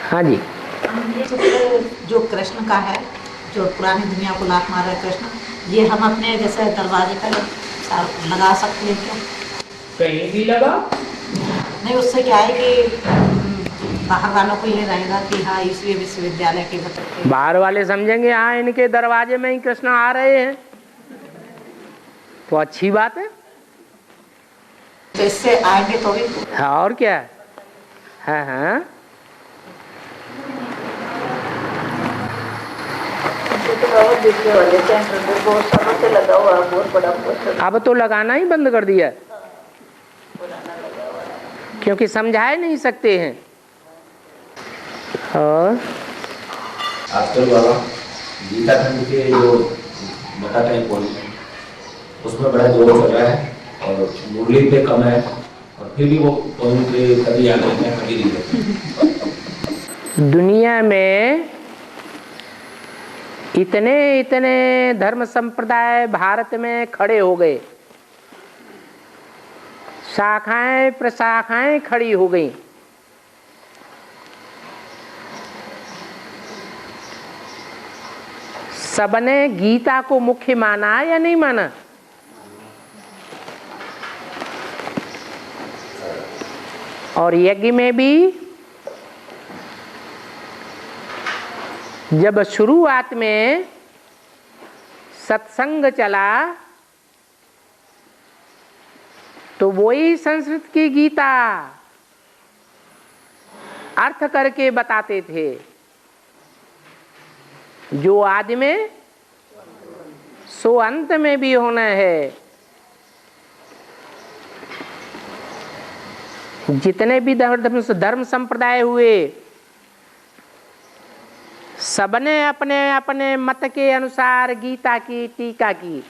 हाँ जी। ये चित्र जो कृष्ण का है, जो पुरानी दुनिया को लात मार रहे कृष्ण, ये हम अपने जैसे दरवाजे पर लगा सकते हैं क्या? कहीं भी लगा नहीं, उससे क्या है कि बाहर वालों को ये रहेगा कि हाँ ईश्वरीय विश्वविद्यालय के बच्चे, बाहर वाले समझेंगे हाँ इनके दरवाजे में ही कृष्ण आ रहे हैं, तो अच्छी बात है। तो इससे आएंगे तो भी। हाँ और क्या है। हाँ हाँ अब तो लगाना ही बंद कर दिया क्योंकि समझा नहीं सकते हैं। और आजकल बाबा गीता खंड के जो बताते हैं पॉइंट, उसमें बड़ा जोर चल रहा है और मुरली पे कम है, और फिर भी वो पॉइंट कभी आ जाते हैं कभी नहीं जाते। दुनिया में इतने धर्म संप्रदाय भारत में खड़े हो गए, शाखाएं प्रशाखाएं खड़ी हो गई। सबने गीता को मुख्य माना या नहीं माना? और यज्ञ में भी जब शुरुआत में सत्संग चला तो वही संस्कृत की गीता अर्थ करके बताते थे, जो आदि में सो अंत में भी होना है। जितने भी धर्म संप्रदाय हुए, सबने अपने अपने मत के अनुसार गीता की टीका की,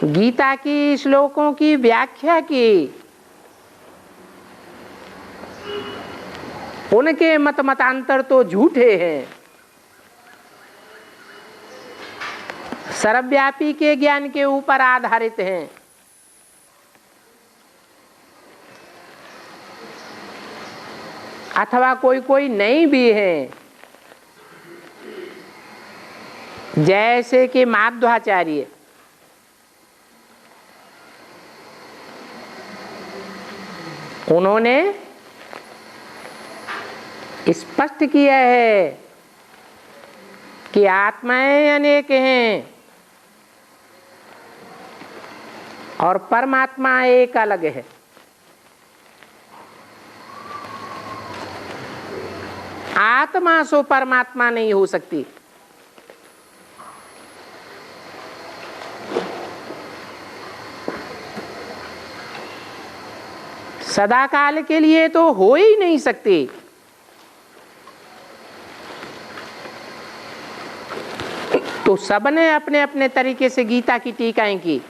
गीता की श्लोकों की व्याख्या की। उनके मतांतर तो झूठे हैं, सर्वव्यापी के ज्ञान के ऊपर आधारित हैं। अथवा कोई कोई नहीं भी हैं, जैसे कि माध्वाचार्य। उन्होंने स्पष्ट किया है कि आत्माएं अनेक हैं और परमात्मा एक अलग है। आत्मा सो परमात्मा नहीं हो सकती। सदा काल के लिए तो हो ही नहीं सकती। तो सबने अपने अपने तरीके से गीता की टीकाएं की,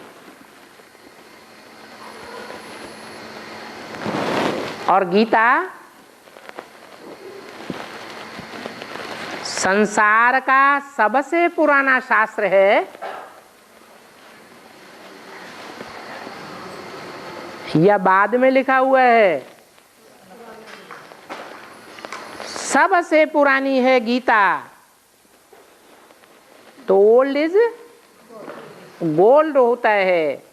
और गीता संसार का सबसे पुराना शास्त्र है। या बाद में लिखा हुआ है? सबसे पुरानी है गीता। तो ओल्ड इज गोल्ड होता है।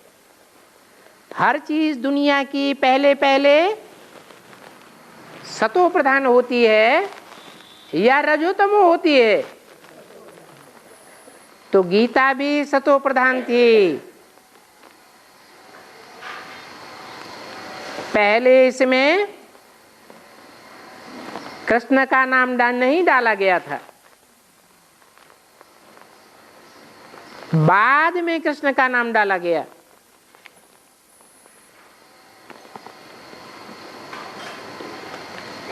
हर चीज दुनिया की पहले पहले सतो प्रधान होती है या रजोतमो होती है। तो गीता भी सतो प्रधान थी। पहले इसमें कृष्ण का नाम नहीं डाला गया था, बाद में कृष्ण का नाम डाला गया।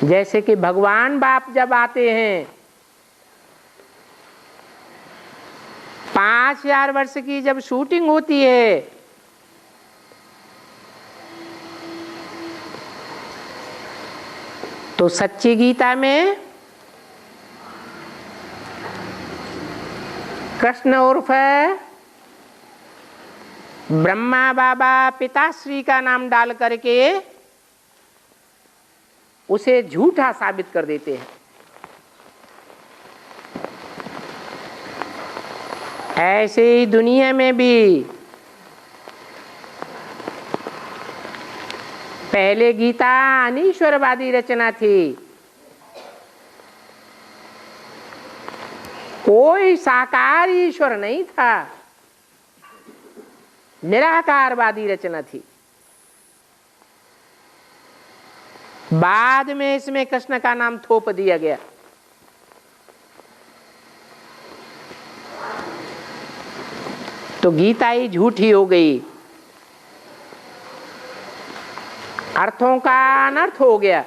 जैसे कि भगवान बाप जब आते हैं, 5000 वर्ष की जब शूटिंग होती है, तो सच्ची गीता में कृष्ण उर्फ ब्रह्मा बाबा पिताश्री का नाम डाल करके उसे झूठा साबित कर देते हैं। ऐसे ही दुनिया में भी पहले गीता अनीश्वरवादी रचना थी, कोई साकार ईश्वर नहीं था, निराकारवादी रचना थी। बाद में इसमें कृष्ण का नाम थोप दिया गया। तो गीता ही झूठी हो गई, अर्थों का अनर्थ हो गया।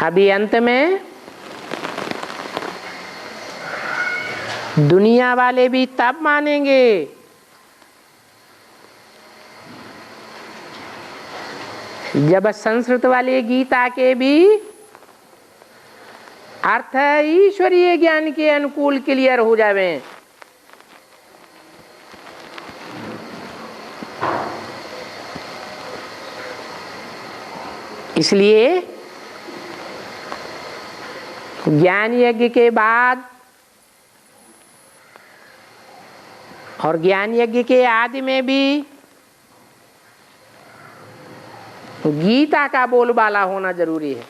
अभी अंत में दुनिया वाले भी तब मानेंगे जब संस्कृत वाले गीता के भी अर्थ ईश्वरीय ज्ञान के अनुकूल क्लियर हो जावे। इसलिए ज्ञान यज्ञ के बाद और ज्ञान यज्ञ के आदि में भी गीता का बोलबाला होना जरूरी है।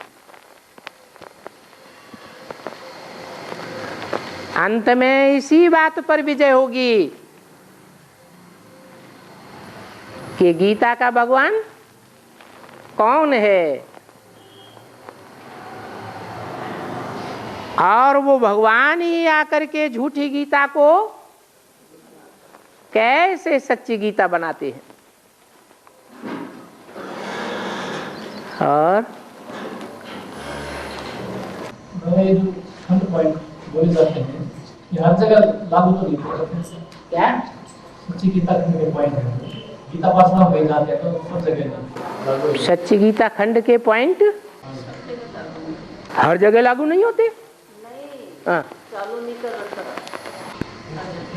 अंत में इसी बात पर विजय होगी कि गीता का भगवान कौन है और वो भगवान ही आकर के झूठी गीता को कैसे सच्ची गीता बनाते हैं। और ये जो खंड पॉइंट बोले जाते हैं ये हर जगह लागू तो नहीं होता। क्या सच्ची गीता खंड के पॉइंट है, गीता पासना हो जाते हैं तो सब जगह लागू है। सच्ची गीता खंड के पॉइंट हर जगह लागू नहीं होते। हाँ,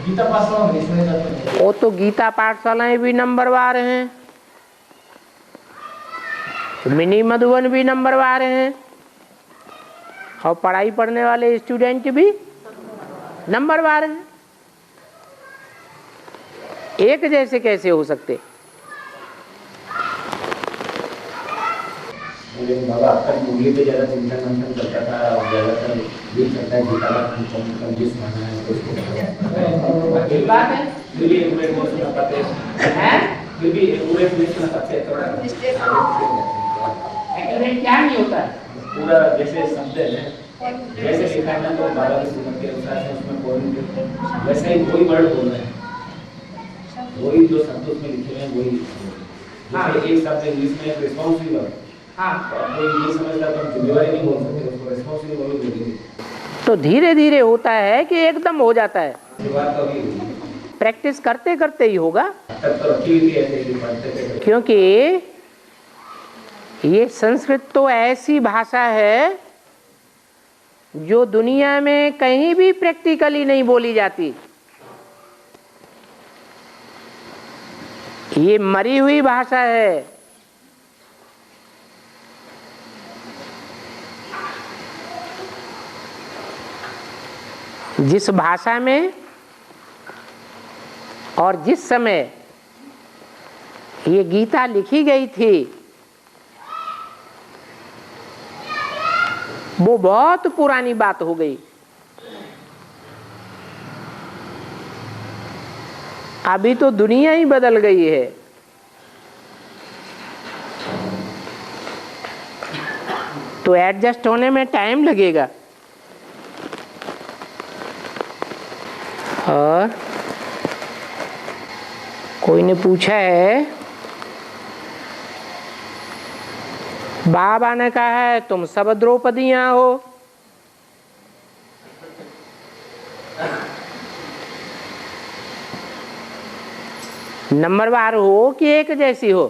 गीता पासना में इसमें जाते हैं। वो तो गीता पाठशालाएं भी नंबरवार हैं, मिनी मधुबन भी नंबरवार हैं और पढ़ाई पढ़ने वाले स्टूडेंट भी नंबरवार हैं। एक जैसे कैसे हो सकते? बाबा आपका मुरली पे ज्यादा चिंतन मंथन करता था और ज्यादातर ये करता है गीता का कंजूस माना है तो उसको बात है फिर भी एक मिनट नहीं सुना पाते हैं, फिर भी एक पूरे नहीं सुना पाते थोड़ा एक्यूरेट क्या नहीं होता है। पूरा जैसे शब्द है जैसे लिखा है ना तो बाबा की सुनत के अनुसार से उसमें बोल वैसे ही वही वर्ड बोल रहे हैं, वही जो शब्द उसमें लिखे हैं वही। जैसे एक शब्द इंग्लिश में रिस्पॉन्सिबल, हाँ कोई ये समझता तो हम जिम्मेवारी नहीं बोल सकते उसको, रिस्पॉन्सिबल बोलेंगे। तो धीरे धीरे होता है कि एकदम हो जाता है, बात तो अभी प्रैक्टिस करते करते ही होगा। तब तो रखी हुई थी ऐसे ही पढ़ते थे। क्योंकि ये संस्कृत तो ऐसी भाषा है जो दुनिया में कहीं भी प्रैक्टिकली नहीं बोली जाती। ये मरी हुई भाषा है। जिस भाषा में और जिस समय ये गीता लिखी गई थी वो बहुत पुरानी बात हो गई। अभी तो दुनिया ही बदल गई है। तो एडजस्ट होने में टाइम लगेगा। और कोई ने पूछा है, बाबा ने कहा है तुम सब द्रौपदियां हो। नंबरवार हो कि एक जैसी हो?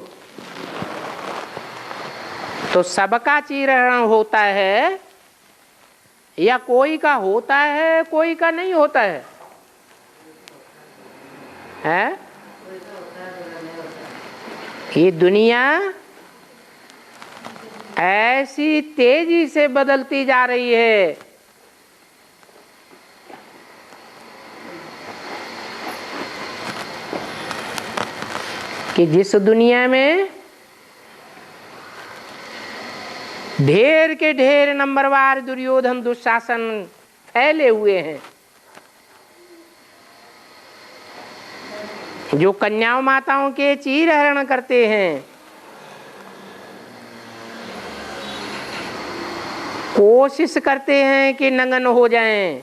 तो सबका चीरण होता है या कोई का होता है कोई का नहीं होता है? है? ये दुनिया ऐसी तेजी से बदलती जा रही है कि जिस दुनिया में ढेर के ढेर नंबरवार दुर्योधन दुशासन फैले हुए हैं, जो कन्याओं माताओं के चीर हरण करते हैं, कोशिश करते हैं कि नंगन हो जाएं,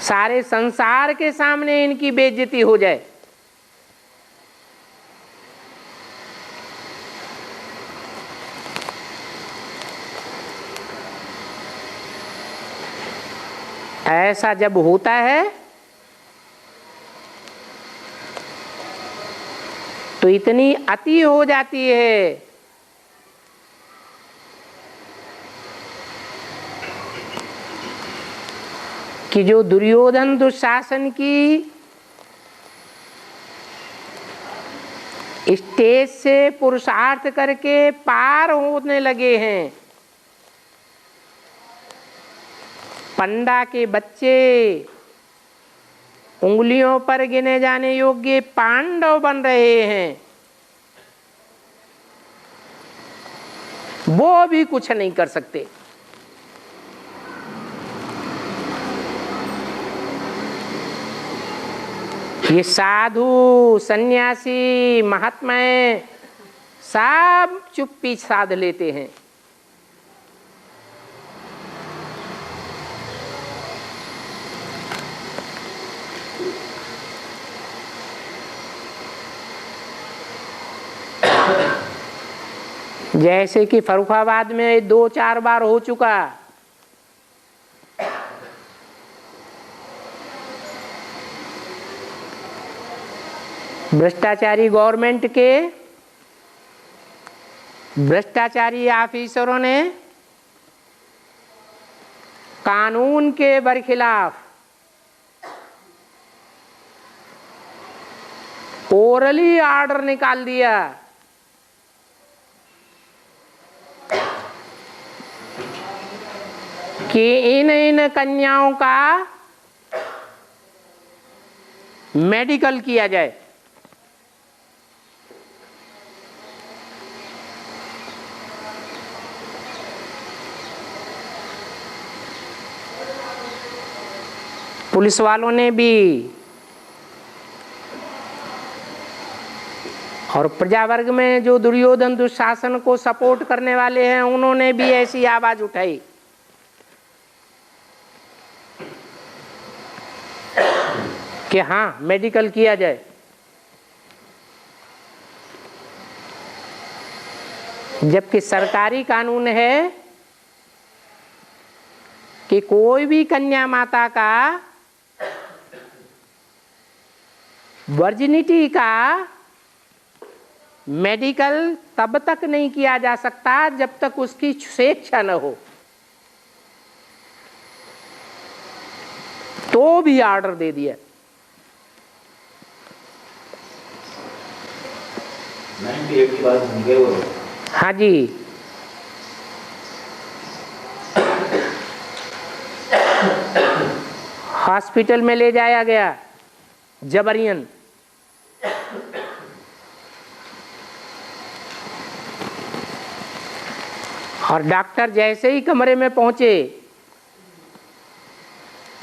सारे संसार के सामने इनकी बेइज्जती हो जाए। ऐसा जब होता है तो इतनी अति हो जाती है कि जो दुर्योधन दुशासन की स्टेज से पुरुषार्थ करके पार होने लगे हैं, पंडा के बच्चे, उंगलियों पर गिने जाने योग्य पांडव बन रहे हैं, वो भी कुछ नहीं कर सकते। ये साधु सन्यासी महात्माएं सब चुप्पी साध लेते हैं। जैसे कि फर्रुखाबाद में 2-4 बार हो चुका, भ्रष्टाचारी गवर्नमेंट के भ्रष्टाचारी ऑफिसरों ने कानून के बरखिलाफ ओरली ऑर्डर निकाल दिया कि इन कन्याओं का मेडिकल किया जाए। पुलिस वालों ने भी और प्रजा वर्ग में जो दुर्योधन दुशासन को सपोर्ट करने वाले हैं, उन्होंने भी ऐसी आवाज उठाई कि हाँ, मेडिकल किया जाए। जबकि सरकारी कानून है कि कोई भी कन्या माता का वर्जिनिटी का मेडिकल तब तक नहीं किया जा सकता जब तक उसकी स्वेच्छा न हो। तो भी ऑर्डर दे दिया। 98 की बात होंगे वो। हाँ जी, हॉस्पिटल में ले जाया गया जबरियन। और डॉक्टर जैसे ही कमरे में पहुंचे,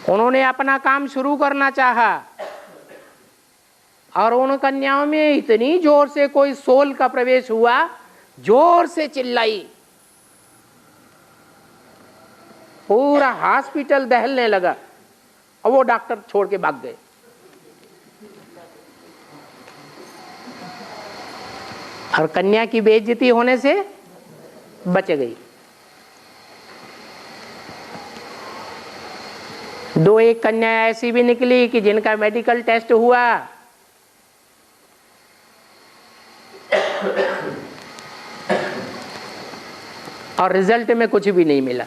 उन्होंने अपना काम शुरू करना चाहा और उन कन्याओं में इतनी जोर से कोई सोल का प्रवेश हुआ, जोर से चिल्लाई, पूरा हॉस्पिटल दहलने लगा और वो डॉक्टर छोड़ के भाग गए। और कन्या की बेइज्जती होने से बच गई। 2-1 कन्या ऐसी भी निकली कि जिनका मेडिकल टेस्ट हुआ और रिजल्ट में कुछ भी नहीं मिला।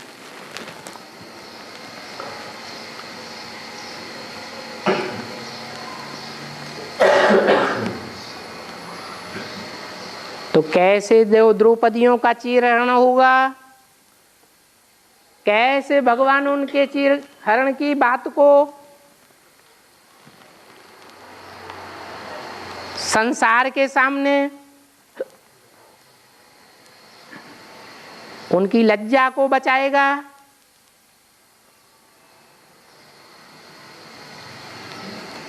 तो कैसे द्रौपदियों का चीरहरण होगा, कैसे भगवान उनके चीरहरण की बात को संसार के सामने उनकी लज्जा को बचाएगा।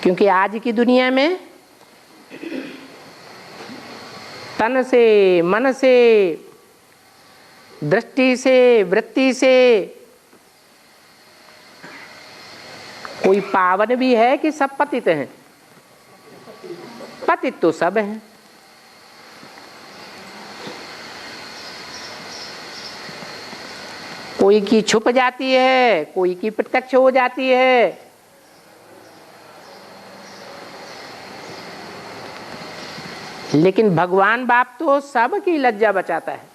क्योंकि आज की दुनिया में तन से, मन से, दृष्टि से, वृत्ति से कोई पावन भी है कि सब पतित हैं? पतित तो सब हैं। कोई की छुप जाती है, कोई की प्रत्यक्ष हो जाती है। लेकिन भगवान बाप तो सबकी लज्जा बचाता है।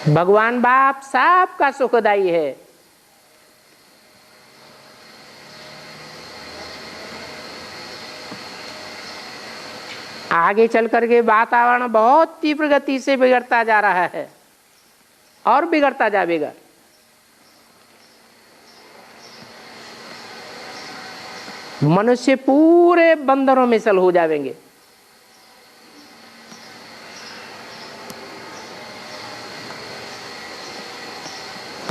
भगवान बाप सबका सुखदाई है। आगे चल करके वातावरण बहुत तीव्र गति से बिगड़ता जा रहा है और बिगड़ता जाएगा। मनुष्य पूरे बंधनों में सल हो जाएंगे।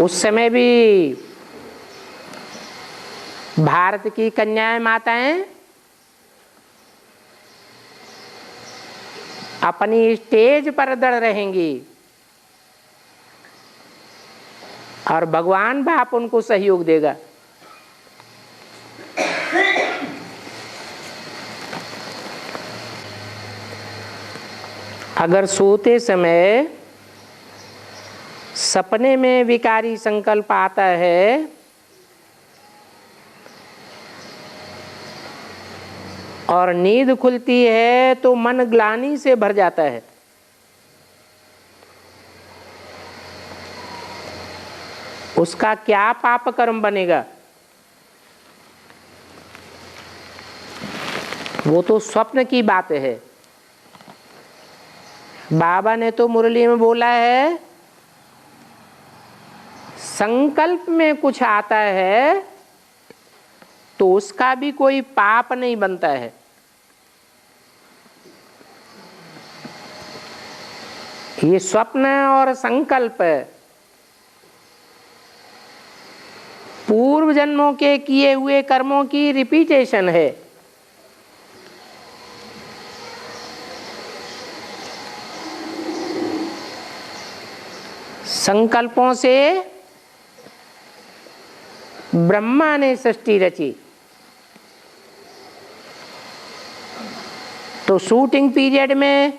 उस समय भी भारत की कन्याएं माताएं अपनी स्टेज पर दृढ़ रहेंगी और भगवान बाप उनको सहयोग देगा। अगर सोते समय सपने में विकारी संकल्प आता है और नींद खुलती है तो मन ग्लानि से भर जाता है। उसका क्या पाप कर्म बनेगा? वो तो स्वप्न की बात है। बाबा ने तो मुरली में बोला है, संकल्प में कुछ आता है तो उसका भी कोई पाप नहीं बनता है। ये स्वप्न और संकल्प पूर्व जन्मों के किए हुए कर्मों की रिपीटेशन है। संकल्पों से ब्रह्मा ने सृष्टि रची। तो शूटिंग पीरियड में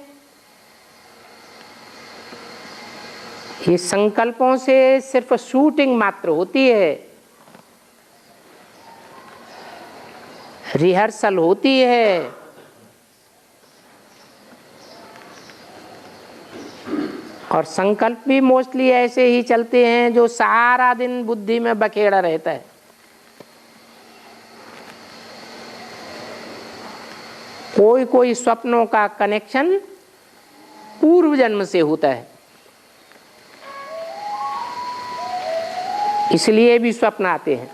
ये संकल्पों से सिर्फ शूटिंग मात्र होती है, रिहर्सल होती है। और संकल्प भी मोस्टली ऐसे ही चलते हैं जो सारा दिन बुद्धि में बखेड़ा रहता है। कोई कोई स्वप्नों का कनेक्शन पूर्व जन्म से होता है, इसलिए भी स्वप्न आते हैं।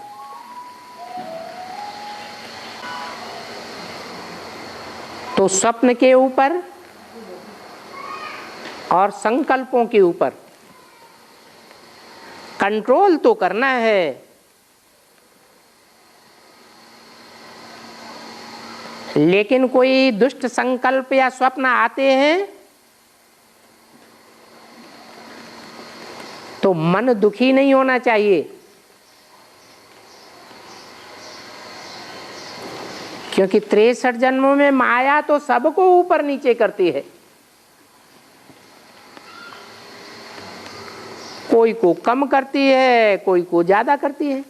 तो स्वप्न के ऊपर और संकल्पों के ऊपर कंट्रोल तो करना है। लेकिन कोई दुष्ट संकल्प या स्वप्न आते हैं तो मन दुखी नहीं होना चाहिए, क्योंकि 63 जन्मों में माया तो सबको ऊपर नीचे करती है। कोई को कम करती है, कोई को ज्यादा करती है।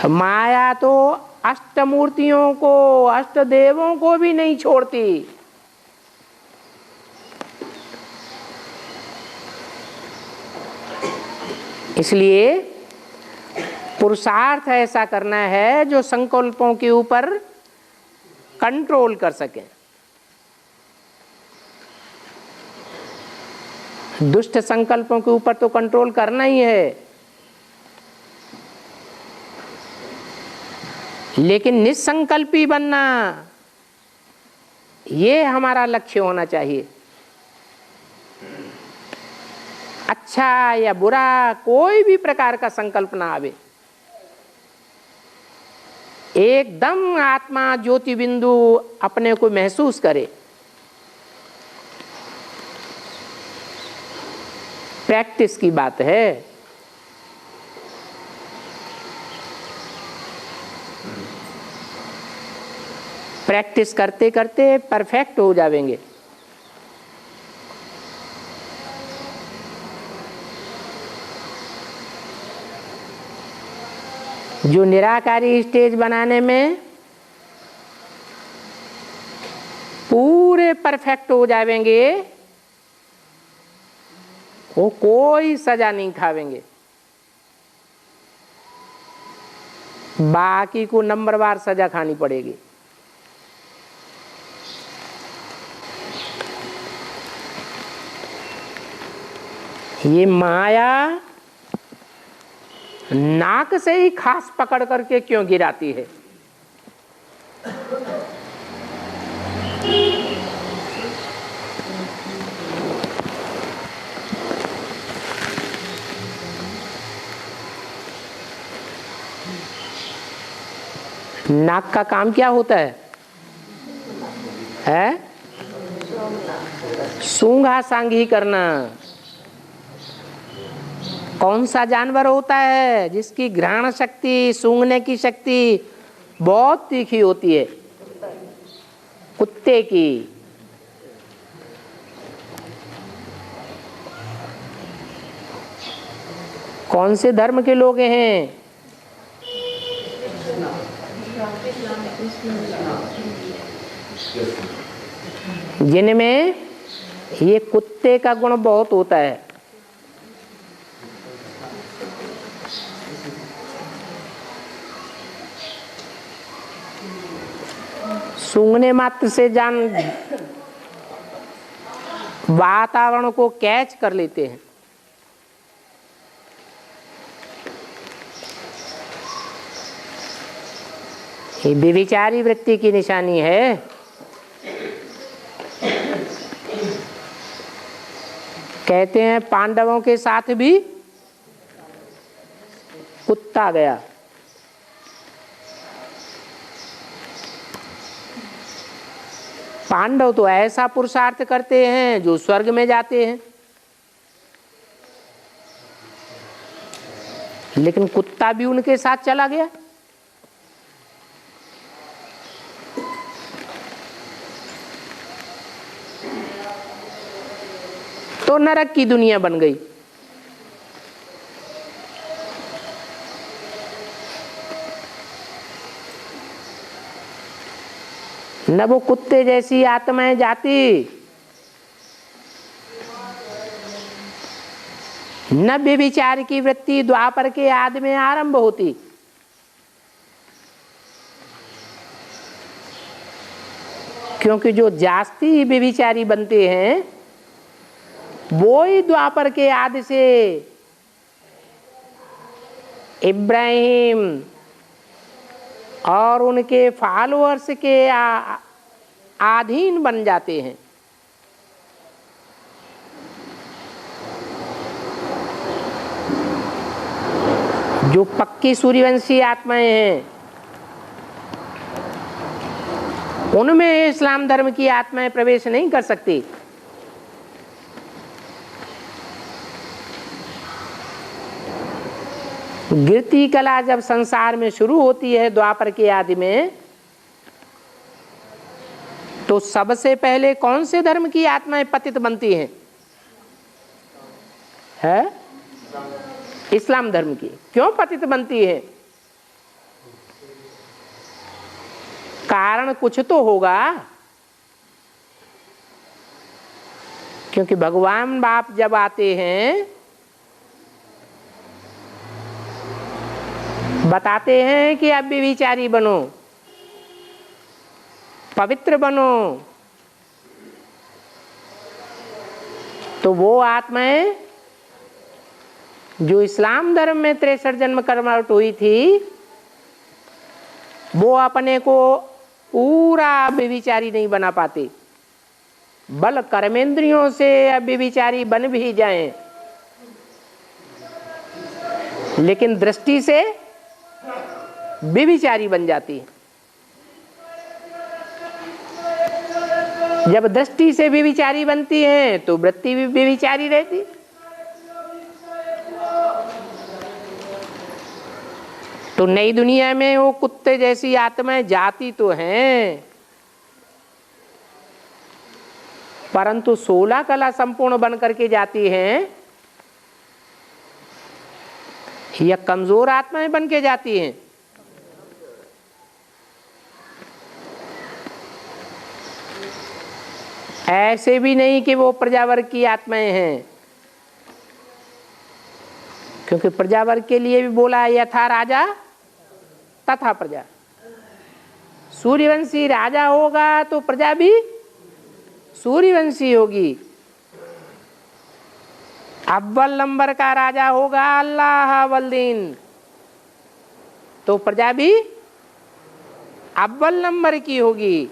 माया तो अष्टमूर्तियों को, अष्टदेवों को भी नहीं छोड़ती। इसलिए पुरुषार्थ ऐसा करना है जो संकल्पों के ऊपर कंट्रोल कर सके। दुष्ट संकल्पों के ऊपर तो कंट्रोल करना ही है, लेकिन निसंकल्पी बनना ये हमारा लक्ष्य होना चाहिए। अच्छा या बुरा कोई भी प्रकार का संकल्प ना आवे, एकदम आत्मा ज्योति बिंदु अपने को महसूस करे। प्रैक्टिस की बात है। प्रैक्टिस करते करते परफेक्ट हो जाएंगे। जो निराकारी स्टेज बनाने में पूरे परफेक्ट हो जाएंगे, वो कोई सजा नहीं खावेंगे, बाकी को नंबरवार सजा खानी पड़ेगी। ये माया नाक से ही खास पकड़ करके क्यों गिराती है? नाक का काम क्या होता है? सूंघा सांघी करना। कौन सा जानवर होता है जिसकी घ्राण शक्ति, सूंघने की शक्ति बहुत तीखी होती है? कुत्ते की। कौन से धर्म के लोग हैं जिनमें ये कुत्ते का गुण बहुत होता है? सूंघने मात्र से जान वातावरण को कैच कर लेते हैं। ये व्यभिचारी वृत्ति की निशानी है। कहते हैं पांडवों के साथ भी कुत्ता गया। पांडव तो ऐसा पुरुषार्थ करते हैं जो स्वर्ग में जाते हैं, लेकिन कुत्ता भी उनके साथ चला गया। तो नरक की दुनिया बन गई। न वो कुत्ते जैसी आत्माएं जाती, न व्यभिचार की वृत्ति द्वापर के आदि में आरंभ होती। क्योंकि जो जास्ती व्यभिचारी बनते हैं वो ही द्वापर के आदि से इब्राहिम और उनके फॉलोअर्स के अधीन बन जाते हैं। जो पक्की सूर्यवंशी आत्माएं हैं उनमें इस्लाम धर्म की आत्माएं प्रवेश नहीं कर सकती। गिरती कला जब संसार में शुरू होती है द्वापर के आदि में, तो सबसे पहले कौन से धर्म की आत्माएं पतित बनती हैं? है इस्लाम धर्म की। क्यों पतित बनती है? कारण कुछ तो होगा। क्योंकि भगवान बाप जब आते हैं बताते हैं कि अब व्यभिचारी बनो, पवित्र बनो, तो वो आत्माएं जो इस्लाम धर्म में 63 जन्म कन्वर्ट हुई थी, वो अपने को पूरा व्यभिचारी नहीं बना पाती। बल कर्मेंद्रियों से अब व्यभिचारी बन भी जाएं, लेकिन दृष्टि से व्यभिचारी बन जाती है। जब दृष्टि से व्यभिचारी बनती है तो वृत्ति भी व्यभिचारी रहती। तो नई दुनिया में वो कुत्ते जैसी आत्माएं जाती तो हैं, परंतु 16 कला संपूर्ण बन करके जाती हैं या कमजोर आत्माएं बन के जाती हैं। ऐसे भी नहीं कि वो प्रजावर्ग की आत्माएं हैं, क्योंकि प्रजावर्ग के लिए भी बोला है यथा राजा तथा प्रजा। सूर्यवंशी राजा होगा तो प्रजा भी सूर्यवंशी होगी। अव्वल नंबर का राजा होगा अल्लाह वल्दीन, तो प्रजा भी अव्वल नंबर की होगी।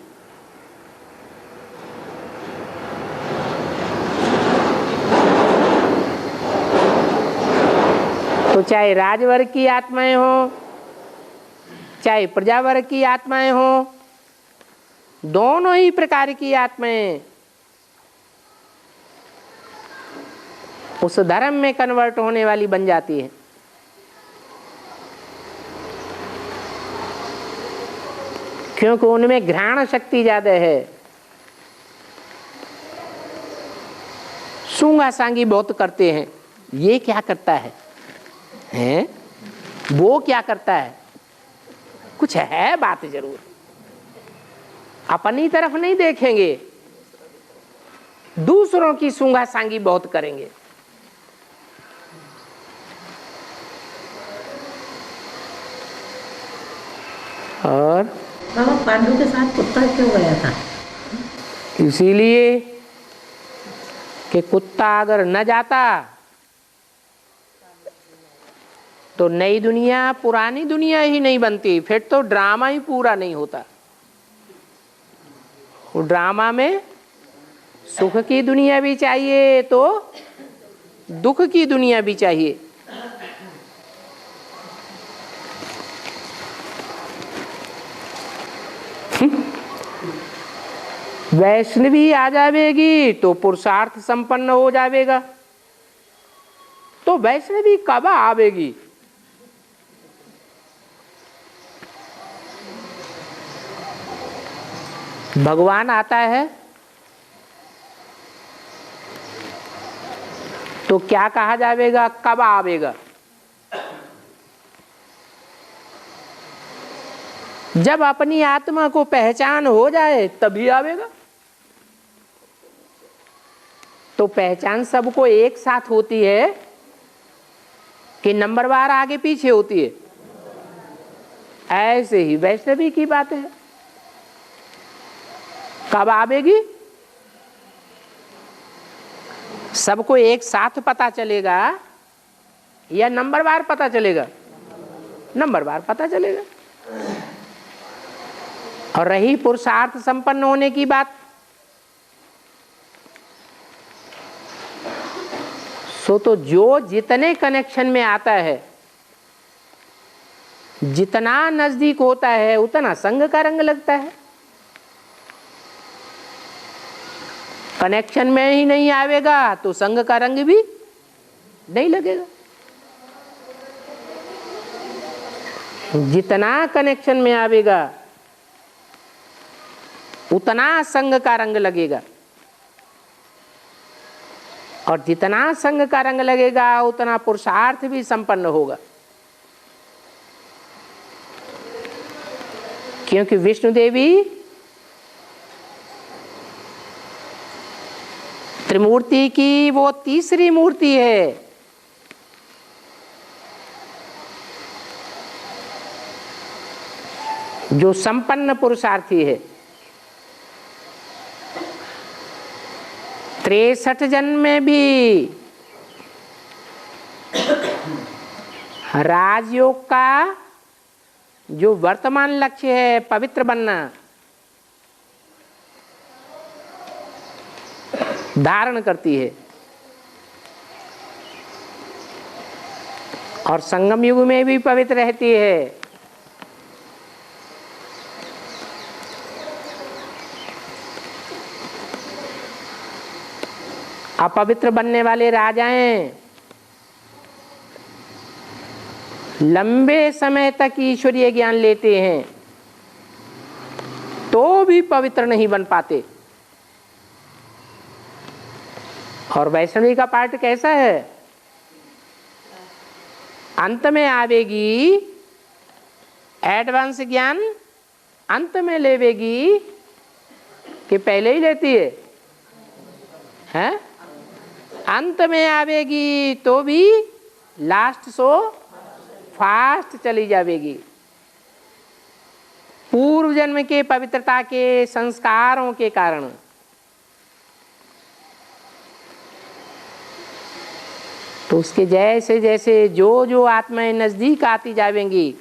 तो चाहे राजवर्ग की आत्माएं हो, चाहे प्रजावर्ग की आत्माएं हो, दोनों ही प्रकार की आत्माएं उस धर्म में कन्वर्ट होने वाली बन जाती है। क्योंकि उनमें घ्राण शक्ति ज्यादा है। सूंगा सांगी बहुत करते हैं, ये क्या करता है, हैं? वो क्या करता है, कुछ है बात जरूर। अपनी तरफ नहीं देखेंगे, दूसरों की सूंगा सांगी बहुत करेंगे। और बाबा पांडु के साथ कुत्ता क्यों गया था? इसीलिए कि कुत्ता अगर न जाता तो नई दुनिया पुरानी दुनिया ही नहीं बनती, फिर तो ड्रामा ही पूरा नहीं होता। वो ड्रामा में सुख की दुनिया भी चाहिए तो दुख की दुनिया भी चाहिए। वैष्णवी आ जाएगी तो पुरुषार्थ संपन्न हो जाएगा। तो वैष्णवी कब आवेगी? भगवान आता है तो क्या कहा जाएगा, कब आवेगा? जब अपनी आत्मा को पहचान हो जाए तभी आवेगा। तो पहचान सबको एक साथ होती है कि नंबरवार आगे पीछे होती है? ऐसे ही वैष्णवी की बात है। कब आवेगी? सबको एक साथ पता चलेगा या नंबरवार पता चलेगा? नंबरवार पता चलेगा। और रही पुरुषार्थ संपन्न होने की बात, सो तो जो जितने कनेक्शन में आता है, जितना नजदीक होता है, उतना संग का रंग लगता है। कनेक्शन में ही नहीं आवेगा तो संग का रंग भी नहीं लगेगा। जितना कनेक्शन में आवेगा उतना संग का रंग लगेगा, और जितना संग का रंग लगेगा उतना पुरुषार्थ भी संपन्न होगा। क्योंकि विष्णु देवी त्रिमूर्ति की वो तीसरी मूर्ति है। जो संपन्न पुरुषार्थी है, 63 जन्म में भी राजयोग का जो वर्तमान लक्ष्य है पवित्र बनना, धारण करती है। और संगम युग में भी पवित्र रहती है। अपवित्र बनने वाले राजाएं लंबे समय तक ईश्वरीय ज्ञान लेते हैं तो भी पवित्र नहीं बन पाते। और वैष्णवी का पार्ट कैसा है? अंत में आवेगी, एडवांस ज्ञान अंत में लेवेगी कि पहले ही लेती है, हैं? अंत में आवेगी तो भी लास्ट सो फास्ट चली जाएगी। पूर्व जन्म के पवित्रता के संस्कारों के कारण। तो उसके जैसे जैसे जो जो आत्माएं नजदीक आती जाएंगी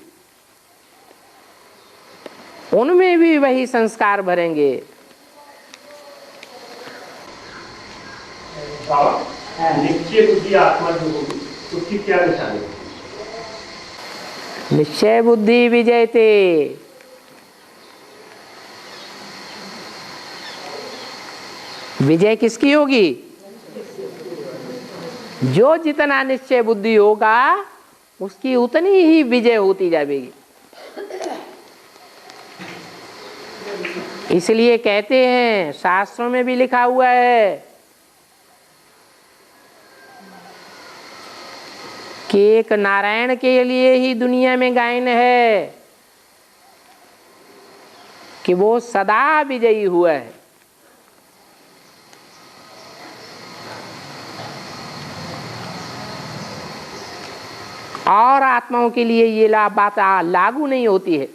उनमें भी वही संस्कार भरेंगे। निश्चय बुद्धि आत्मा जो होगी उसकी क्या निशानी? निश्चय बुद्धि विजयते। विजय किसकी होगी? जो जितना निश्चय बुद्धि होगा उसकी उतनी ही विजय होती जाएगी। इसलिए कहते हैं, शास्त्रों में भी लिखा हुआ है कि एक नारायण के लिए ही दुनिया में गायन है कि वो सदा विजयी हुआ है। और आत्माओं के लिए ये बात लागू नहीं होती है,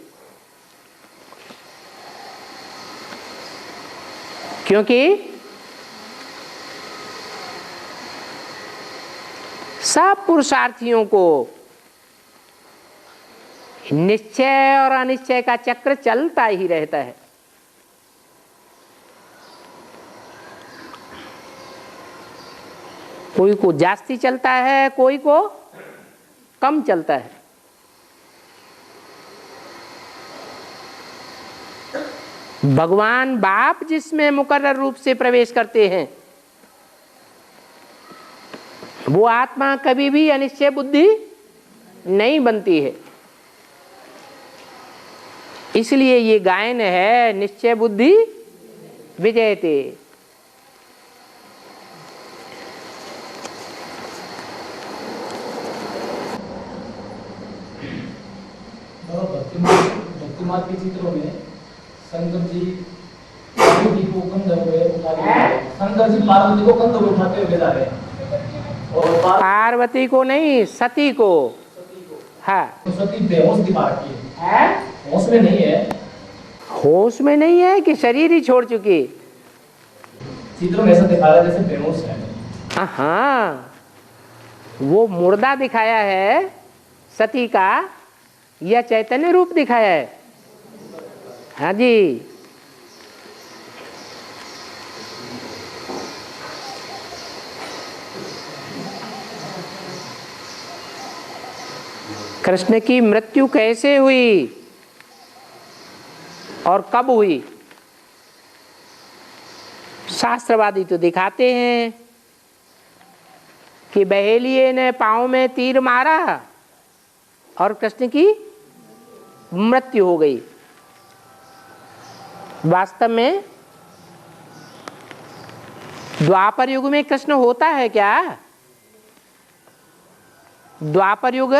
क्योंकि सब पुरुषार्थियों को निश्चय और अनिश्चय का चक्र चलता ही रहता है। कोई को जास्ती चलता है, कोई को कम चलता है। भगवान बाप जिसमें मुकर्रर रूप से प्रवेश करते हैं वो आत्मा कभी भी अनिश्चय बुद्धि नहीं बनती है। इसलिए ये गायन है, निश्चय बुद्धि विजयते। भक्तिमार्ग के चित्रों में शंकर जी पार्वती को कंधे हुए उठा के, शंकर जी पार्वती को कंधे हुए उठाते हुए जा रहे हैं। और पार्वती को नहीं, सती को। हाँ, तो सती बेहोश दिखा रखी है, होश में नहीं है। होश में नहीं है कि शरीर ही छोड़ चुकी? चित्र में ऐसा दिखा रहा है जैसे बेहोश है। हाँ, वो मुर्दा दिखाया है सती का या चैतन्य रूप दिखाया है? हाँ जी। कृष्ण की मृत्यु कैसे हुई और कब हुई? शास्त्रवादी तो दिखाते हैं कि बहेलिये ने पांव में तीर मारा और कृष्ण की मृत्यु हो गई। वास्तव में द्वापर युग में कृष्ण होता है क्या? द्वापर युग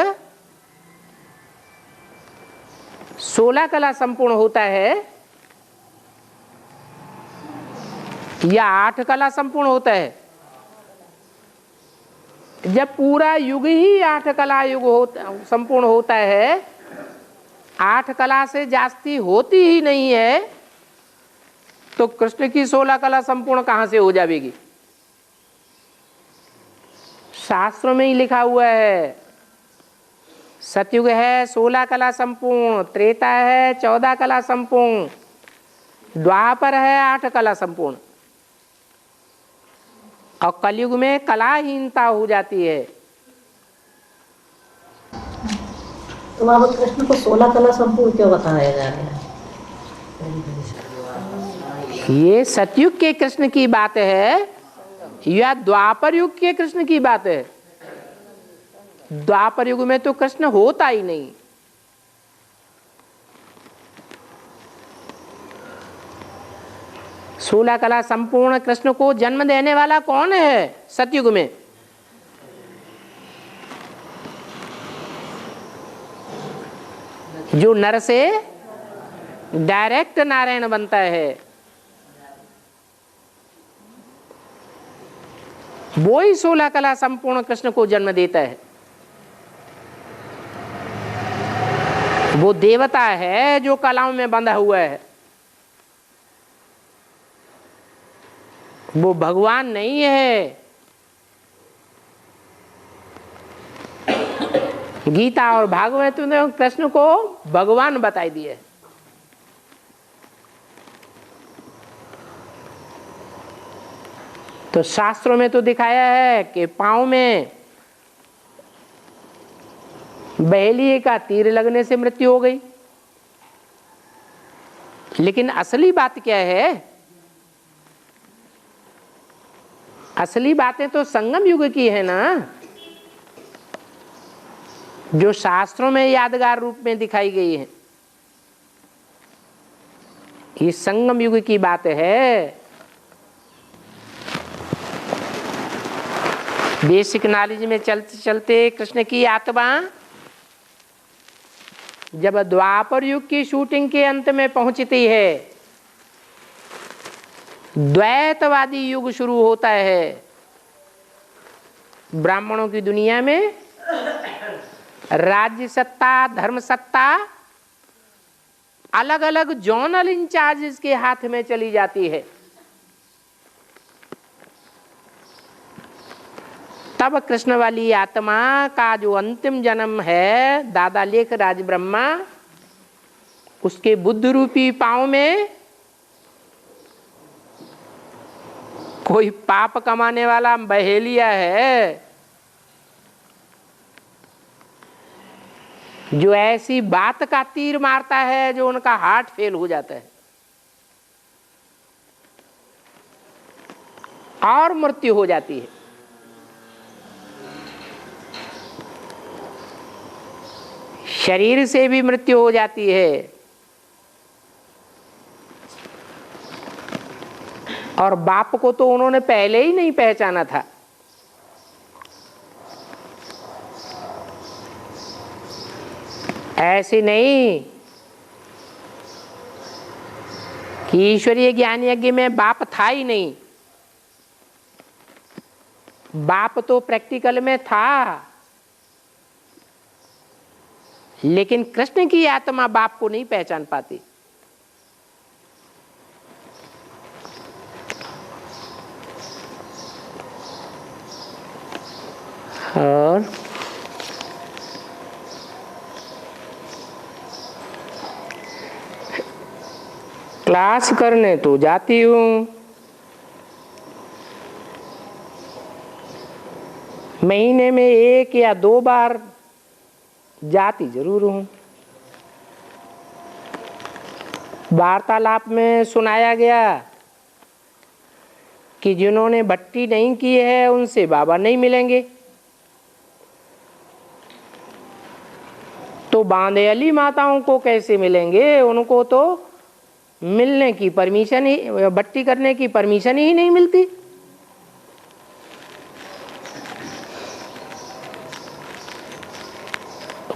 16 कला संपूर्ण होता है या 8 कला संपूर्ण होता है? जब पूरा युग ही 8 कला युग संपूर्ण होता है 8 कला से जास्ती होती ही नहीं है, तो कृष्ण की 16 कला संपूर्ण कहां से हो जाएगी? शास्त्रों में ही लिखा हुआ है, सतयुग है 16 कला संपूर्ण, त्रेता है 14 कला संपूर्ण, द्वापर है 8 कला संपूर्ण, और कलयुग में कलाहीनता हो जाती है। तो बाबा कृष्ण को 16 कला संपूर्ण क्यों बताया जा रहा है? ये सतयुग के कृष्ण की बात है या द्वापर युग के कृष्ण की बात है? द्वापर युग में तो कृष्ण होता ही नहीं। सोलह कला संपूर्ण कृष्ण को जन्म देने वाला कौन है सतयुग में? जो नर से डायरेक्ट नारायण बनता है, वो ही 16 कला संपूर्ण कृष्ण को जन्म देता है। वो देवता है जो कलाओं में बंधा हुआ है, वो भगवान नहीं है। गीता और भागवत ने कृष्ण को भगवान बताई दिए। तो शास्त्रों में तो दिखाया है कि पांव में बहेलिए का तीर लगने से मृत्यु हो गई, लेकिन असली बात क्या है? असली बातें तो संगम युग की है ना, जो शास्त्रों में यादगार रूप में दिखाई गई है। ये संगम युग की बात है। बेसिक नॉलेज में चलते चलते कृष्ण की आत्मा जब द्वापर युग की शूटिंग के अंत में पहुंचती है, द्वैतवादी युग शुरू होता है। ब्राह्मणों की दुनिया में राज्य सत्ता, धर्म सत्ता अलग अलग जोनल इंचार्जेस के हाथ में चली जाती है। तब कृष्ण वाली आत्मा का जो अंतिम जन्म है, दादा लेख राज ब्रह्मा, उसके बुद्ध रूपी पांव में कोई पाप कमाने वाला बहेलिया है, जो ऐसी बात का तीर मारता है जो उनका हार्ट फेल हो जाता है और मृत्यु हो जाती है। शरीर से भी मृत्यु हो जाती है, और बाप को तो उन्होंने पहले ही नहीं पहचाना था। ऐसे नहीं कि ईश्वरीय ज्ञान यज्ञ में बाप था ही नहीं, बाप तो प्रैक्टिकल में था, लेकिन कृष्ण की आत्मा बाप को नहीं पहचान पाती। और क्लास करने तो जाती हूँ, महीने में 1 या 2 बार जाती जरूर हूँ। वार्तालाप में सुनाया गया कि जिन्होंने भट्टी नहीं की है उनसे बाबा नहीं मिलेंगे, तो बांधेली माताओं को कैसे मिलेंगे? उनको तो मिलने की परमिशन ही, भट्टी करने की परमिशन ही नहीं मिलती।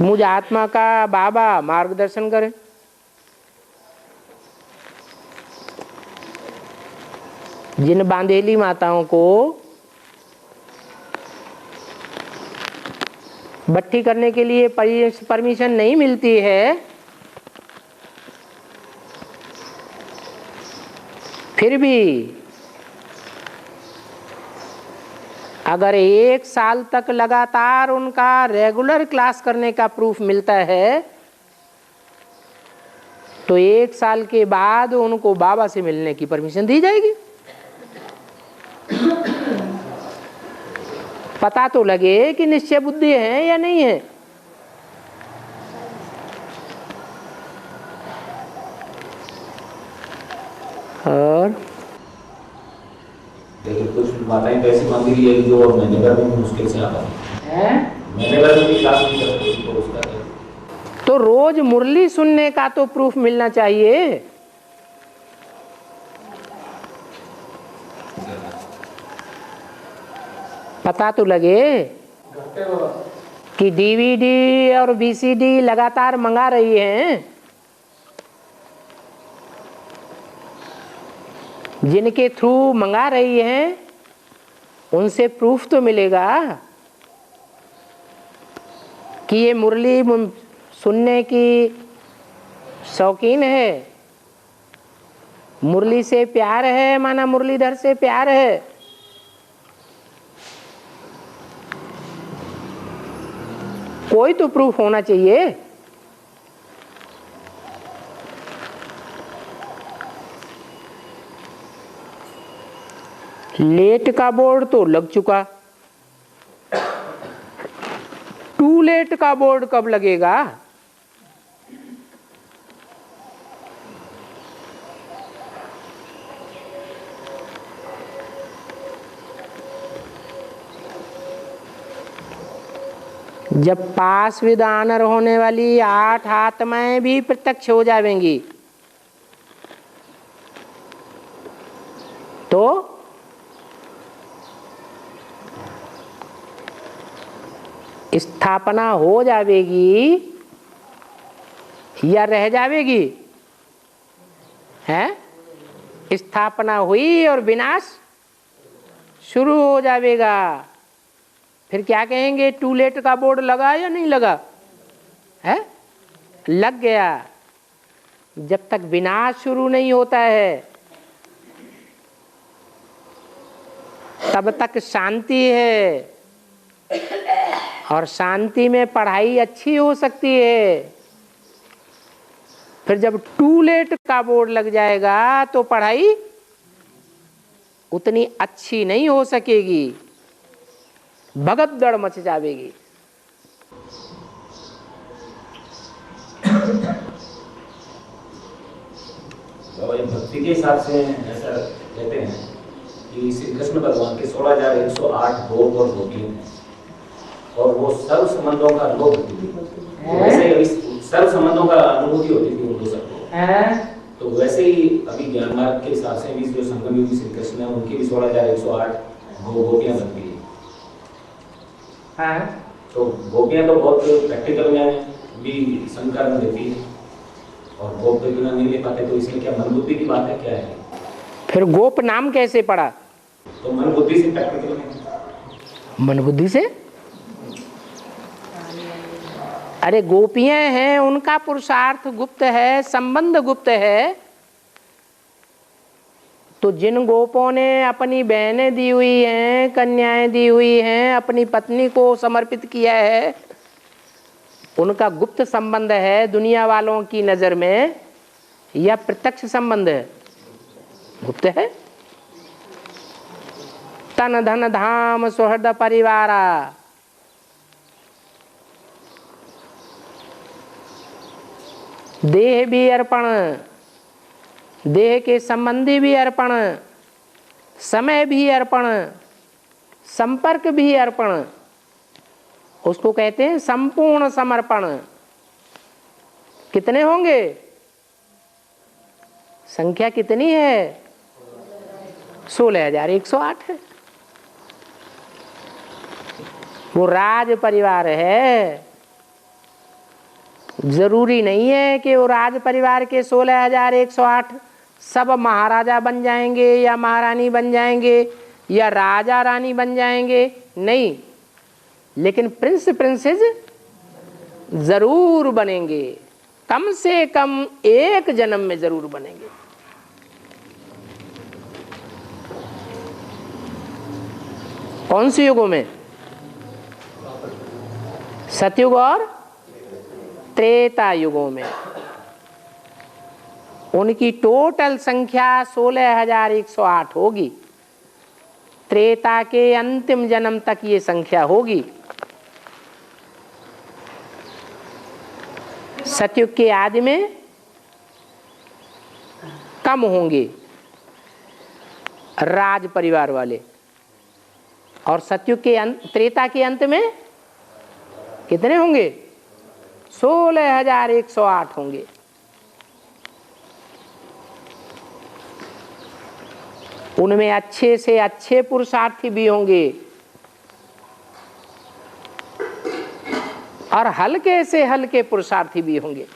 मुझे आत्मा का बाबा मार्गदर्शन करें। जिन बांधेली माताओं को भट्टी करने के लिए परमिशन नहीं मिलती है, फिर भी अगर 1 साल तक लगातार उनका रेगुलर क्लास करने का प्रूफ मिलता है तो 1 साल के बाद उनको बाबा से मिलने की परमिशन दी जाएगी। पता तो लगे कि निश्चय बुद्धि है या नहीं है। और लेकिन कुछ माताएं तो ऐसी मांगी है कि जो महीने भर में मुश्किल से आ पाती है, महीने भर में भी क्लास नहीं कर सकती तो उसका तो रोज मुरली सुनने का तो प्रूफ मिलना चाहिए। पता तो लगे कि डीवीडी और वीसीडी लगातार मंगा रही हैं, जिनके थ्रू मंगा रही हैं उनसे प्रूफ तो मिलेगा कि ये मुरली सुनने की शौकीन है, मुरली से प्यार है, माना मुरलीधर से प्यार है। कोई तो प्रूफ होना चाहिए। लेट का बोर्ड तो लग चुका, टू लेट का बोर्ड कब लगेगा? जब पास विद ऑनर होने वाली 8 आत्माएं भी प्रत्यक्ष हो जाएंगी तो स्थापना हो जाएगी या रह जाएगी? है स्थापना हुई और विनाश शुरू हो जाएगा। फिर क्या कहेंगे? टू लेट का बोर्ड लगा या नहीं लगा? है लग गया। जब तक विनाश शुरू नहीं होता है तब तक शांति है, और शांति में पढ़ाई अच्छी हो सकती है। फिर जब टू लेट का बोर्ड लग जाएगा तो पढ़ाई उतनी अच्छी नहीं हो सकेगी, भगदड़ मच जाएगी। बाबा जी भक्ति के हिसाब से ऐसा कहते हैं कि श्री कृष्ण भगवान के 16,108 भोग और भोगियां हैं और वो सर्व संबंधों का लोभ होती थी। वैसे सर्व संबंधों का अनुभूति होती थी उनको सबको। तो वैसे ही अभी ज्ञान मार्ग के हिसाब से भी जो संगम योगी श्री कृष्ण है उनकी भी 16,108 भोगियां बनती है। तो भोगियां तो बहुत प्रैक्टिकल में भी संकर में देती है और भोग के बिना नहीं ले पाते, तो इसमें क्या मन बुद्धि की बात है क्या है? फिर गोप नाम कैसे पड़ा? तो मन बुद्धि से प्रैक्टिकल में। मन बुद्धि से? अरे गोपियां हैं, उनका पुरुषार्थ गुप्त है, संबंध गुप्त है। तो जिन गोपों ने अपनी बहनें दी हुई हैं, कन्याएं दी हुई हैं, अपनी पत्नी को समर्पित किया है, उनका गुप्त संबंध है दुनिया वालों की नजर में, या प्रत्यक्ष संबंध है? गुप्त है। तन धन धाम सुहृद परिवारा, देह भी अर्पण, देह के संबंधी भी अर्पण, समय भी अर्पण, संपर्क भी अर्पण, उसको कहते हैं संपूर्ण समर्पण। कितने होंगे? संख्या कितनी है? 16,108 है। वो राज परिवार है। जरूरी नहीं है कि वो राज परिवार के 16,108 सब महाराजा बन जाएंगे या महारानी बन जाएंगे या राजा रानी बन जाएंगे, नहीं, लेकिन प्रिंस प्रिंसेस जरूर बनेंगे। कम से कम एक जन्म में जरूर बनेंगे। कौन से युगों में? सतयुग और त्रेता युगों में। उनकी टोटल संख्या 16,108 होगी। त्रेता के अंतिम जन्म तक ये संख्या होगी। सतयुग के आदि में कम होंगे राज परिवार वाले, और सतयुग के त्रेता के अंत में कितने होंगे? 16,108 होंगे। उनमें अच्छे से अच्छे पुरुषार्थी भी होंगे और हल्के से हल्के पुरुषार्थी भी होंगे।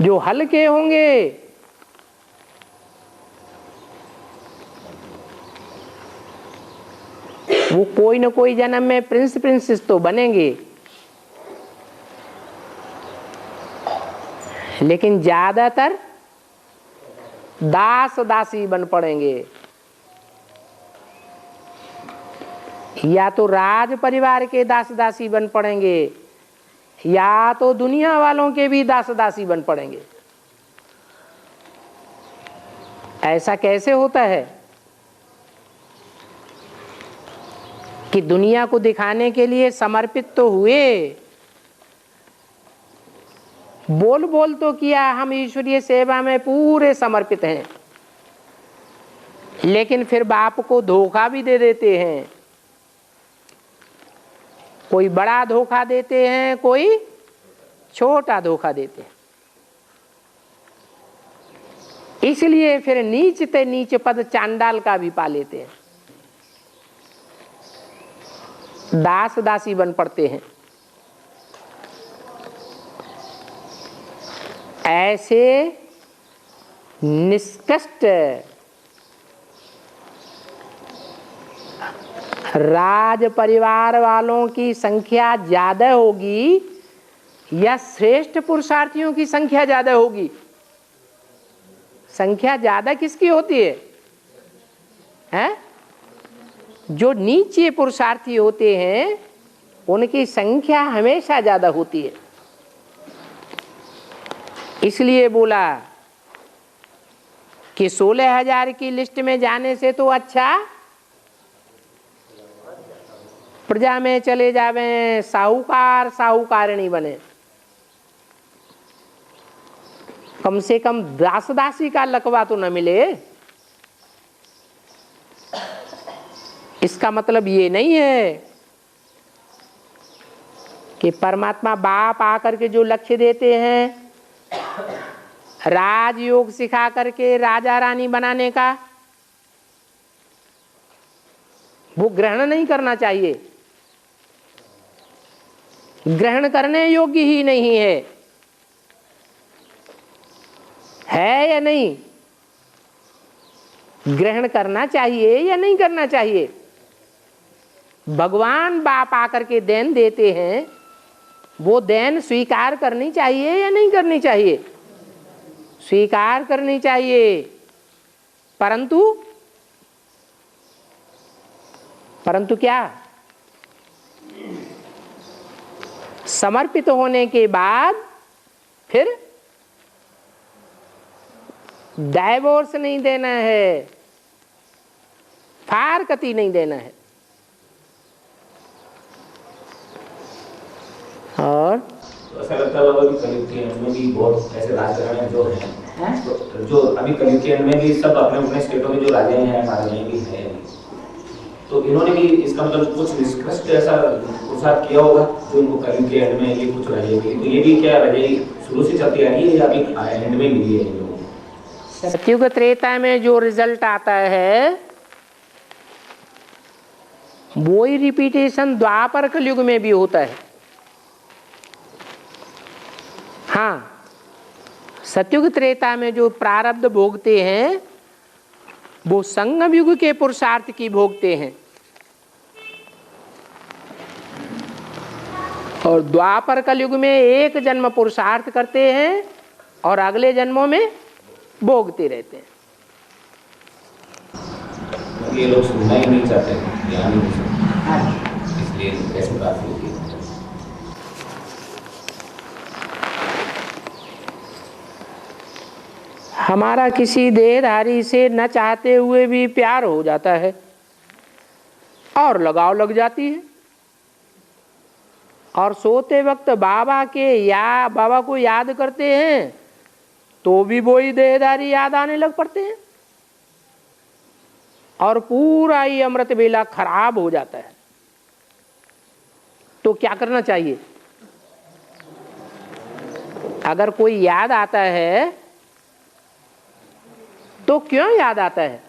जो हल्के होंगे वो कोई न कोई जन्म में प्रिंस प्रिंसेस तो बनेंगे, लेकिन ज्यादातर दास दासी बन पड़ेंगे। या तो राज परिवार के दास दासी बन पड़ेंगे, या तो दुनिया वालों के भी दास दासी बन पड़ेंगे। ऐसा कैसे होता है कि दुनिया को दिखाने के लिए समर्पित तो हुए, बोल बोल तो किया हम ईश्वरीय सेवा में पूरे समर्पित हैं, लेकिन फिर बाप को धोखा भी दे देते हैं। कोई बड़ा धोखा देते हैं, कोई छोटा धोखा देते हैं। इसलिए फिर नीच ते नीच पद चांडाल का भी पा लेते हैं, दास दासी बन पड़ते हैं। ऐसे निष्कष्ट राज परिवार वालों की संख्या ज्यादा होगी या श्रेष्ठ पुरुषार्थियों की संख्या ज्यादा होगी? संख्या ज्यादा किसकी होती है? हैं? जो नीचे पुरुषार्थी होते हैं उनकी संख्या हमेशा ज्यादा होती है। इसलिए बोला कि 16,000 की लिस्ट में जाने से तो अच्छा प्रजा में चले जावे, साहूकार साहूकारणी बने। कम से कम दास दासी का लकवा तो न मिले। इसका मतलब ये नहीं है कि परमात्मा बाप आकर के जो लक्ष्य देते हैं राजयोग सिखा करके राजा रानी बनाने का, वो ग्रहण नहीं करना चाहिए। ग्रहण करने योग्य ही नहीं है या नहीं? ग्रहण करना चाहिए या नहीं करना चाहिए? भगवान बाप आकर के देन देते हैं, वो देन स्वीकार करनी चाहिए या नहीं करनी चाहिए? स्वीकार करनी चाहिए। परंतु क्या? समर्पित होने के बाद फिर डाइवोर्स नहीं देना है, फारकती नहीं देना है। और ऐसा लगता है कि कलयुग के अंत में भी बहुत ऐसे राजघराने जो हैं, तो जो अभी कलयुग के अंत में भी सब अपने अपने स्टेटों में जो राजे हैं महाराजाएं भी हैं, तो इन्होंने भी इसका मतलब कुछ निष्कृष्ट ऐसा पुरुषार्थ किया होगा जो इनको कलयुग के अंत में ये कुछ रजेगी। तो ये भी क्या रजाई शुरू से चलती आ रही है या अभी एंड में मिली है? सतयुग त्रेता में जो रिजल्ट आता है वो ही रिपीटेशन द्वापर कलयुग में भी होता है। हाँ, सतयुग त्रेता में जो प्रारब्ध भोगते हैं वो संगम युग के पुरुषार्थ की भोगते हैं, और द्वापर कलयुग में एक जन्म पुरुषार्थ करते हैं और अगले जन्मों में भोगते रहते हैं। क्योंकि ये लोग सुनना ही नहीं चाहते, ज्ञान ही नहीं सुनते, इसलिए ऐसी बात होती है। हमारा किसी देहधारी से न चाहते हुए भी प्यार हो जाता है और लगाव लग जाती है, और सोते वक्त बाबा को याद करते हैं तो भी वही देहधारी याद आने लग पड़ते हैं और पूरा ही अमृत वेला खराब हो जाता है। तो क्या करना चाहिए? अगर कोई याद आता है तो क्यों याद आता है?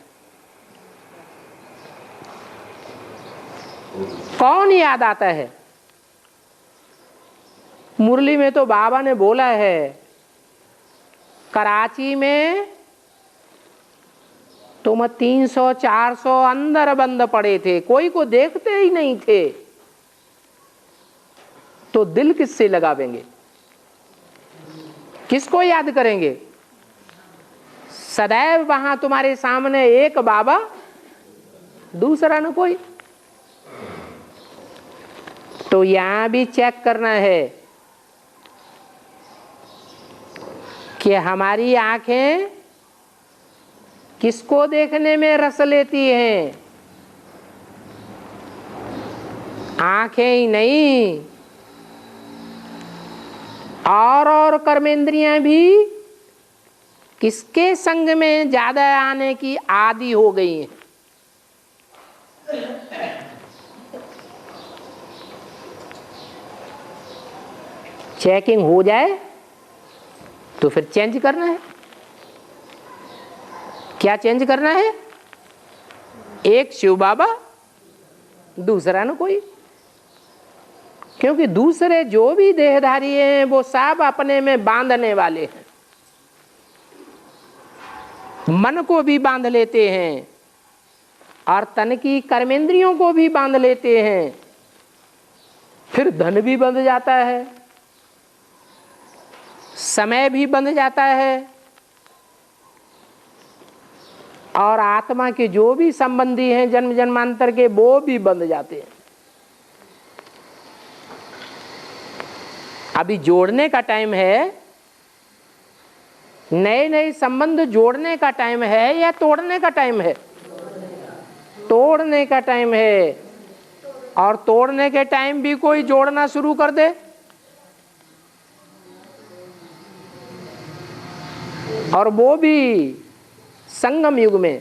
कौन याद आता है? मुरली में तो बाबा ने बोला है, कराची में तुम 300-400 अंदर बंद पड़े थे, कोई को देखते ही नहीं थे, तो दिल किससे लगावेंगे? किसको याद करेंगे? सदैव वहां तुम्हारे सामने एक बाबा, दूसरा न कोई। तो यहां भी चेक करना है कि हमारी आंखें किसको देखने में रस लेती हैं। आंखें ही नहीं, और कर्मेंद्रियां भी किसके संग में ज्यादा आने की आदी हो गई हैं। चेकिंग हो जाए तो फिर चेंज करना है। क्या चेंज करना है? एक शिव बाबा, दूसरा न कोई। क्योंकि दूसरे जो भी देहधारी हैं वो सब अपने में बांधने वाले हैं, मन को भी बांध लेते हैं और तन की कर्मेंद्रियों को भी बांध लेते हैं, फिर धन भी बंध जाता है, समय भी बंध जाता है, और आत्मा के जो भी संबंधी हैं जन्म जन्मांतर के, वो भी बंध जाते हैं। अभी जोड़ने का टाइम है, नए नए संबंध जोड़ने का टाइम है या तोड़ने का टाइम है? तोड़ने का टाइम है। और तोड़ने के टाइम भी कोई जोड़ना शुरू कर दे, और वो भी संगम युग में,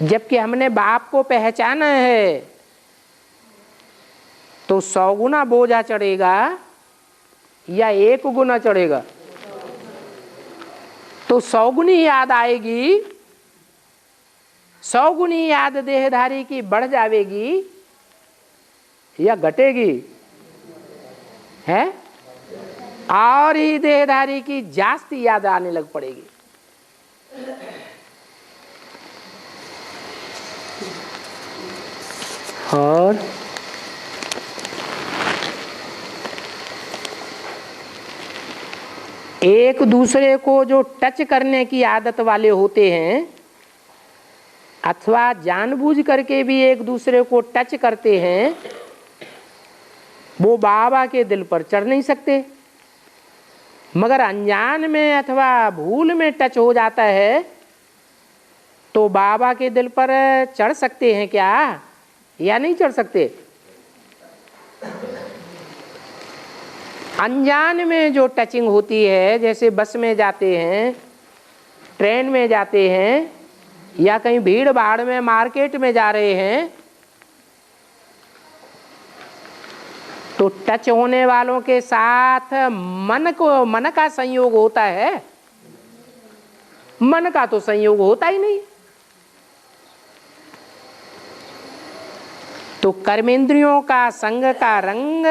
जबकि हमने बाप को पहचाना है, तो 100 गुना बोझा चढ़ेगा या 1 गुना चढ़ेगा? तो 100 गुनी याद आएगी, 100 गुनी याद देहधारी की बढ़ जाएगी या घटेगी? है? और ही देहधारी की जास्ती याद आने लग पड़ेगी। और एक दूसरे को जो टच करने की आदत वाले होते हैं, अथवा जानबूझ करके भी एक दूसरे को टच करते हैं, वो बाबा के दिल पर चढ़ नहीं सकते। मगर अनजान में अथवा भूल में टच हो जाता है तो बाबा के दिल पर चढ़ सकते हैं क्या, या नहीं चढ़ सकते? अनजान में जो टचिंग होती है, जैसे बस में जाते हैं, ट्रेन में जाते हैं, या कहीं भीड़ भाड़ में मार्केट में जा रहे हैं, तो टच होने वालों के साथ मन का संयोग होता है। मन का तो संयोग होता ही नहीं। तो कर्मेंद्रियों का संग का रंग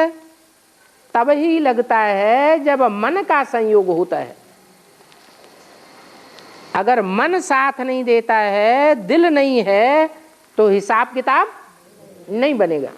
तब ही लगता है जब मन का संयोग होता है। अगर मन साथ नहीं देता है, दिल नहीं है, तो हिसाब किताब नहीं बनेगा।